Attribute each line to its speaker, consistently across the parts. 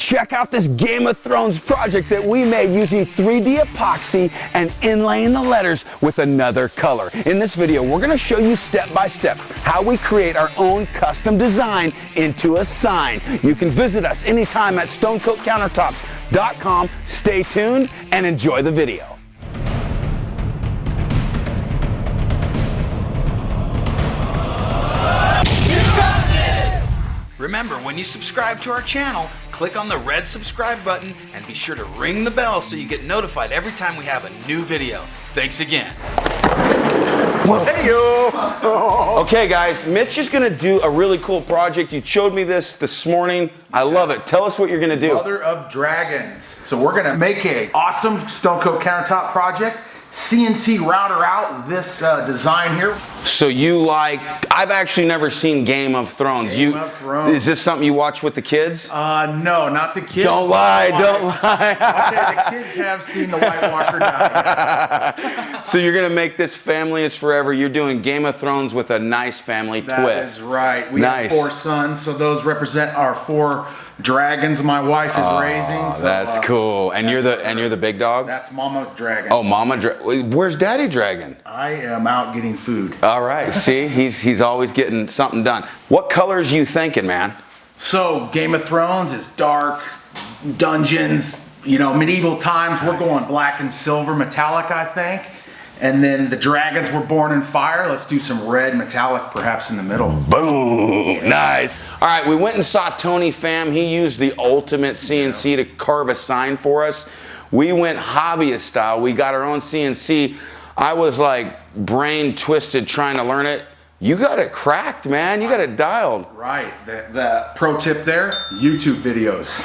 Speaker 1: check out this Game of Thrones project that we made using 3D epoxy and inlaying the letters with another color. In this video, we're going to show you step by step how we create our own custom design into a sign. You can visit us anytime at stonecoatcountertops.com. Stay tuned and enjoy the video. Remember, when you subscribe to our channel, click on the red subscribe button and be sure to ring the bell so you get notified every time we have a new video. Thanks again. Hey-yo. Okay guys, Mitch is gonna do a really cool project. You showed me this morning. I love it. Tell us what you're gonna do.
Speaker 2: Mother of Dragons. So we're gonna make a awesome stone coat countertop project. CNC router out this design here.
Speaker 1: So you like, I've actually never seen Game of Thrones.
Speaker 2: Game of Thrones.
Speaker 1: Is this something you watch with the kids?
Speaker 2: No, not the kids.
Speaker 1: Don't lie, don't lie.
Speaker 2: Okay, the kids have seen the White Walker die.
Speaker 1: So you're gonna make this family is forever. You're doing Game of Thrones with a nice family twist.
Speaker 2: That is right. We have 4 sons, so those represent our 4 dragons my wife is raising. So,
Speaker 1: that's cool. And you're the big dog?
Speaker 2: That's Mama Dragon.
Speaker 1: Oh, Mama Dragon. Where's Daddy Dragon?
Speaker 2: I am out getting food.
Speaker 1: All right. See, he's always getting something done. What colors you thinking, man?
Speaker 2: So Game of Thrones is dark, dungeons, you know, medieval times. We're going black and silver metallic, I think. And then the dragons were born in fire. Let's do some red metallic perhaps in the middle.
Speaker 1: Boom, nice. All right, we went and saw Tony Pham. He used the ultimate CNC to carve a sign for us. We went hobbyist style. We got our own CNC. I was like brain twisted trying to learn it. You got it cracked, man. You got it dialed.
Speaker 2: Right. The pro tip there, YouTube videos.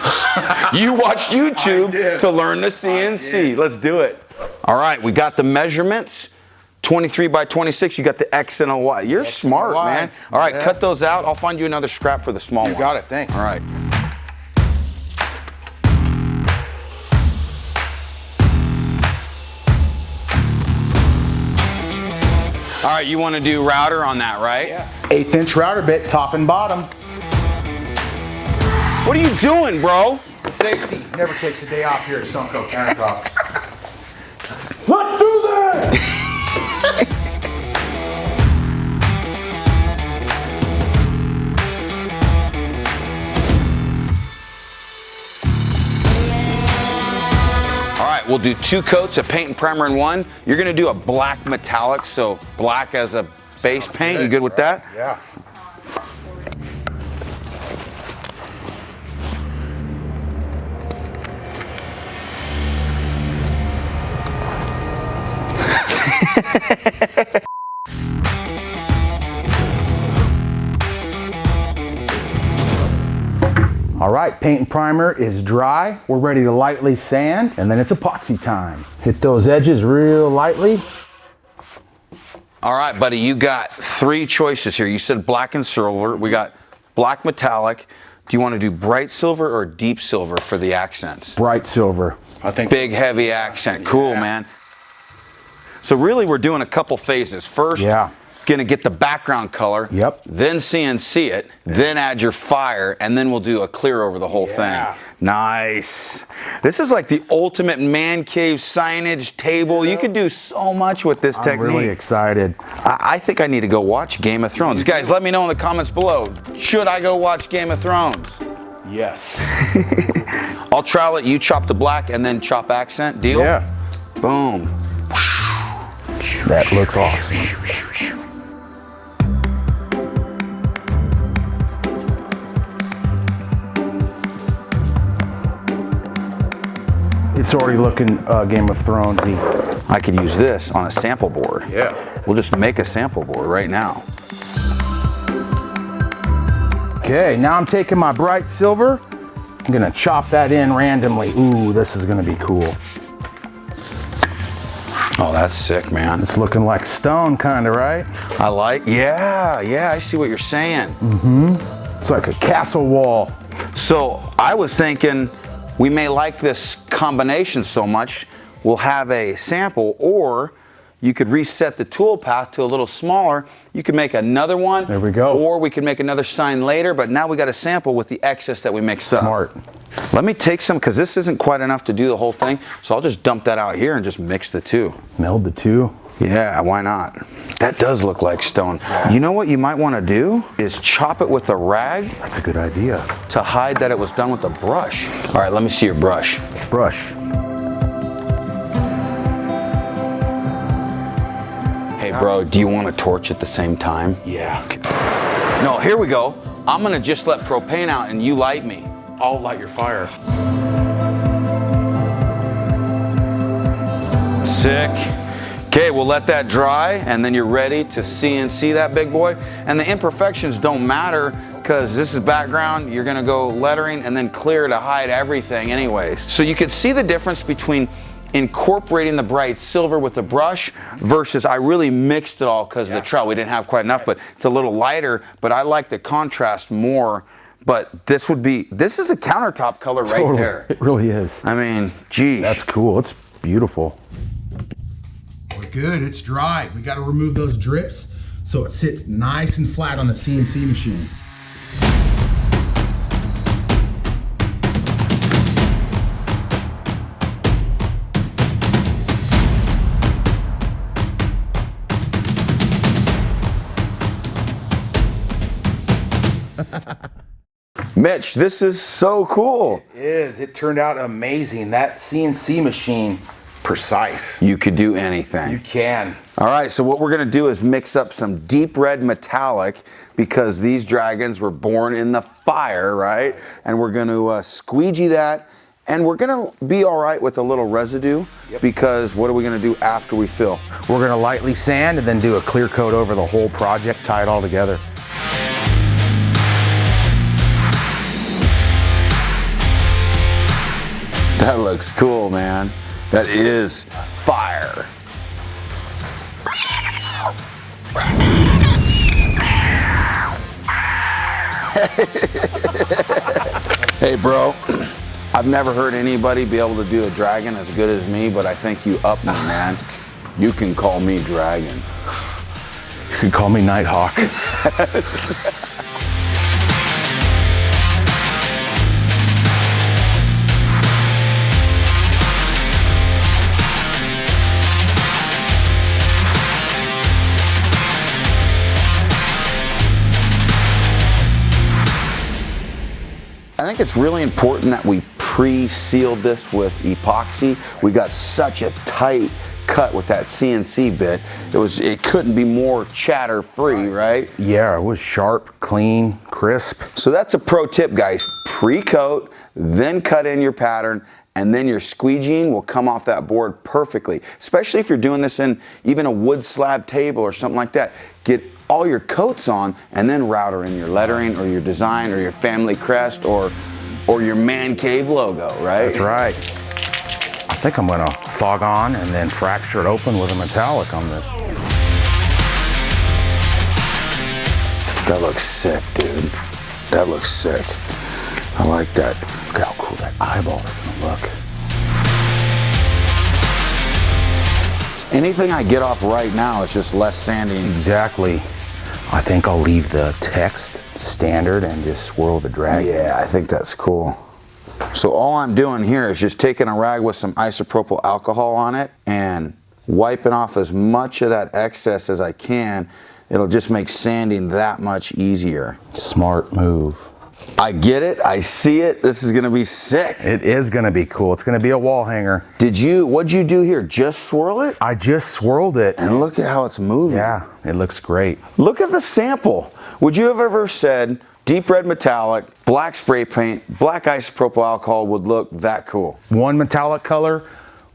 Speaker 1: You watched YouTube to learn the CNC. Let's do it. All right, we got the measurements. 23 by 26, you got the X and a Y. You're smart, man. All right, cut those out. I'll find you another scrap for the small one.
Speaker 2: You got it, thanks.
Speaker 1: All right. All right, you want to do router on that, right?
Speaker 2: Yeah. 1/8 inch router bit, top and bottom.
Speaker 1: What are you doing, bro?
Speaker 2: Safety never takes a day off here at Stone Coat Countertops. Let's do this!
Speaker 1: All right, we'll do 2 coats of paint and primer in one. You're gonna do a black metallic, so black as a base paint. You good with that?
Speaker 2: Yeah. All right, paint and primer is dry. We're ready to lightly sand, and then it's epoxy time. Hit those edges real lightly.
Speaker 1: All right, buddy, you got 3 choices here. You said black and silver. We got black metallic. Do you want to do bright silver or deep silver for the accents?
Speaker 2: Bright silver. I think.
Speaker 1: Big, heavy accent. Cool, man. So really, we're doing a couple phases. First, gonna get the background color.
Speaker 2: Yep.
Speaker 1: Then CNC it. Then add your fire, and then we'll do a clear over the whole thing. Nice. This is like the ultimate man cave signage table. You could do so much with this technique.
Speaker 2: I'm really excited.
Speaker 1: I think I need to go watch Game of Thrones. Guys, let me know in the comments below. Should I go watch Game of Thrones?
Speaker 2: Yes.
Speaker 1: I'll trowel it. You chop the black and then chop accent. Deal?
Speaker 2: Yeah.
Speaker 1: Boom.
Speaker 2: That looks awesome. It's already looking Game of Thrones-y.
Speaker 1: I could use this on a sample board.
Speaker 2: Yeah.
Speaker 1: We'll just make a sample board right now.
Speaker 2: Okay, now I'm taking my bright silver. I'm gonna chop that in randomly. Ooh, this is gonna be cool.
Speaker 1: Oh, that's sick, man.
Speaker 2: It's looking like stone, kind of, right?
Speaker 1: I like, yeah, I see what you're saying.
Speaker 2: Mm-hmm. It's like a castle wall.
Speaker 1: So I was thinking we may like this combination so much, we'll have a sample, or you could reset the tool path to a little smaller. You could make another one.
Speaker 3: There we go.
Speaker 1: Or we could make another sign later, but now we got a sample with the excess that we mixed up.
Speaker 3: Smart.
Speaker 1: Let me take some, because this isn't quite enough to do the whole thing, so I'll just dump that out here and just mix the two.
Speaker 3: Meld the two.
Speaker 1: Yeah, why not? That does look like stone. You know what you might want to do is chop it with a rag.
Speaker 3: That's a good idea.
Speaker 1: To hide that it was done with a brush. All right, let me see your brush.
Speaker 3: Brush.
Speaker 1: Hey bro, do you want a torch at the same time?
Speaker 3: Yeah.
Speaker 1: No, here we go. I'm gonna just let propane out and you light me.
Speaker 2: I'll light your fire.
Speaker 1: Sick. Okay, we'll let that dry and then you're ready to CNC that big boy. And the imperfections don't matter because this is background, you're gonna go lettering and then clear to hide everything anyways. So you could see the difference between incorporating the bright silver with a brush versus I really mixed it all because of the trowel. We didn't have quite enough, but it's a little lighter, but I like the contrast more. But this is a countertop color right there.
Speaker 3: It really is.
Speaker 1: I mean, geez.
Speaker 3: That's cool. It's beautiful.
Speaker 2: We're good, it's dry. We gotta remove those drips so it sits nice and flat on the CNC machine.
Speaker 1: Mitch, this is so cool.
Speaker 2: It is, it turned out amazing. That CNC machine, precise.
Speaker 1: You could do anything.
Speaker 2: You can.
Speaker 1: All right, so what we're gonna do is mix up some deep red metallic because these dragons were born in the fire, right? And we're gonna squeegee that, and we're gonna be all right with a little residue because what are we gonna do after we fill?
Speaker 2: We're gonna lightly sand and then do a clear coat over the whole project, tie it all together.
Speaker 1: That looks cool, man. That is fire. Hey bro, I've never heard anybody be able to do a dragon as good as me, but I think you up me, man. You can call me Dragon.
Speaker 3: You can call me Nighthawk.
Speaker 1: I think it's really important that we pre-sealed this with epoxy. We got such a tight cut with that CNC bit. It couldn't be more chatter free, right?
Speaker 3: Yeah, it was sharp, clean, crisp.
Speaker 1: So that's a pro tip, guys. Pre-coat, then cut in your pattern, and then your squeegeeing will come off that board perfectly. Especially if you're doing this in even a wood slab table or something like that. Get all your coats on and then router in your lettering or your design or your family crest or your man cave logo, right?
Speaker 3: That's right. I think I'm gonna fog on and then fracture it open with a metallic on this.
Speaker 1: That looks sick, dude. That looks sick. I like that.
Speaker 3: Look how cool that eyeball's gonna look.
Speaker 1: Anything I get off right now is just less sanding.
Speaker 3: Exactly. I think I'll leave the text standard and just swirl the dragons.
Speaker 1: Yeah, I think that's cool. So all I'm doing here is just taking a rag with some isopropyl alcohol on it and wiping off as much of that excess as I can. It'll just make sanding that much easier.
Speaker 3: Smart move.
Speaker 1: I get it, I see it, this is gonna be sick.
Speaker 3: It is gonna be cool. It's gonna be a wall hanger.
Speaker 1: What'd you do here? Just swirl it?
Speaker 3: I just swirled it.
Speaker 1: And look at how it's moving.
Speaker 3: Yeah, it looks great.
Speaker 1: Look at the sample. Would you have ever said deep red metallic, black spray paint, black isopropyl alcohol would look that cool?
Speaker 3: One metallic color,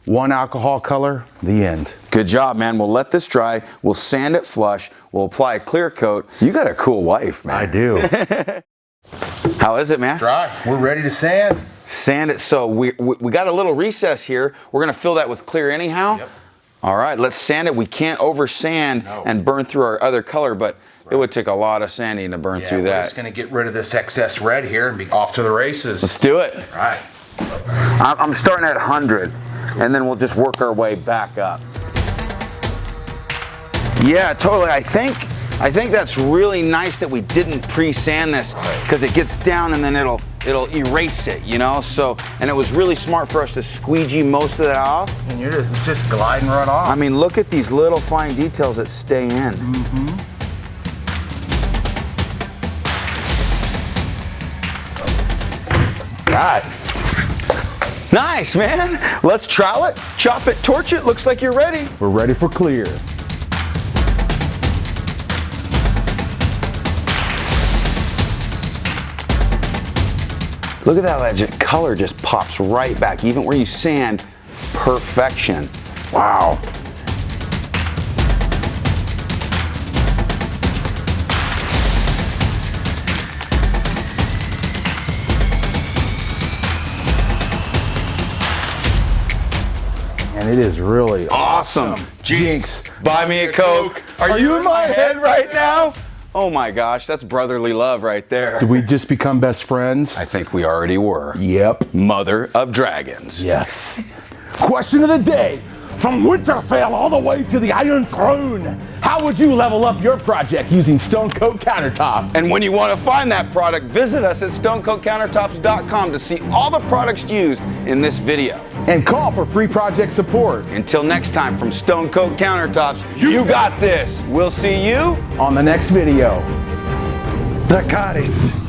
Speaker 3: one alcohol color, the end.
Speaker 1: Good job, man. We'll let this dry. We'll sand it flush. We'll apply a clear coat. You got a cool wife, man.
Speaker 3: I do.
Speaker 1: How is it, man?
Speaker 2: Dry. We're ready to sand.
Speaker 1: Sand it. So we got a little recess here. We're gonna fill that with clear anyhow.
Speaker 2: Yep.
Speaker 1: All right, let's sand it. We can't over sand and burn through our other color, but it would take a lot of sanding to burn through
Speaker 2: We're
Speaker 1: that.
Speaker 2: just gonna get rid of this excess red here and be off to the races.
Speaker 1: Let's do it.
Speaker 2: All right.
Speaker 1: I'm starting at 100, and then we'll just work our way back up. Yeah, totally. I think that's really nice that we didn't pre-sand this, because it gets down and then it'll erase it, you know? So, and it was really smart for us to squeegee most of that off.
Speaker 3: And it's just gliding right off.
Speaker 1: I mean, look at these little fine details that stay in.
Speaker 3: Mm-hmm.
Speaker 1: God. Nice, man. Let's trowel it, chop it, torch it. Looks like you're ready.
Speaker 3: We're ready for clear.
Speaker 1: Look at that legend. Color just pops right back, even where you sand, perfection.
Speaker 3: Wow. And it is really
Speaker 1: Awesome.
Speaker 3: Jinx,
Speaker 1: Buy me a Coke. Are you in my head right now? Oh my gosh, that's brotherly love right there.
Speaker 3: Did we just become best friends?
Speaker 1: I think we already were.
Speaker 3: Yep.
Speaker 1: Mother of dragons.
Speaker 3: Yes. Question of the day. From Winterfell all the way to the Iron Throne, how would you level up your project using Stone Coat Countertops?
Speaker 1: And when you want to find that product, visit us at stonecoatcountertops.com to see all the products used in this video.
Speaker 3: And call for free project support.
Speaker 1: Until next time, from Stone Coat Countertops, you got this. We'll see you
Speaker 3: On the next video.
Speaker 1: Dracarys.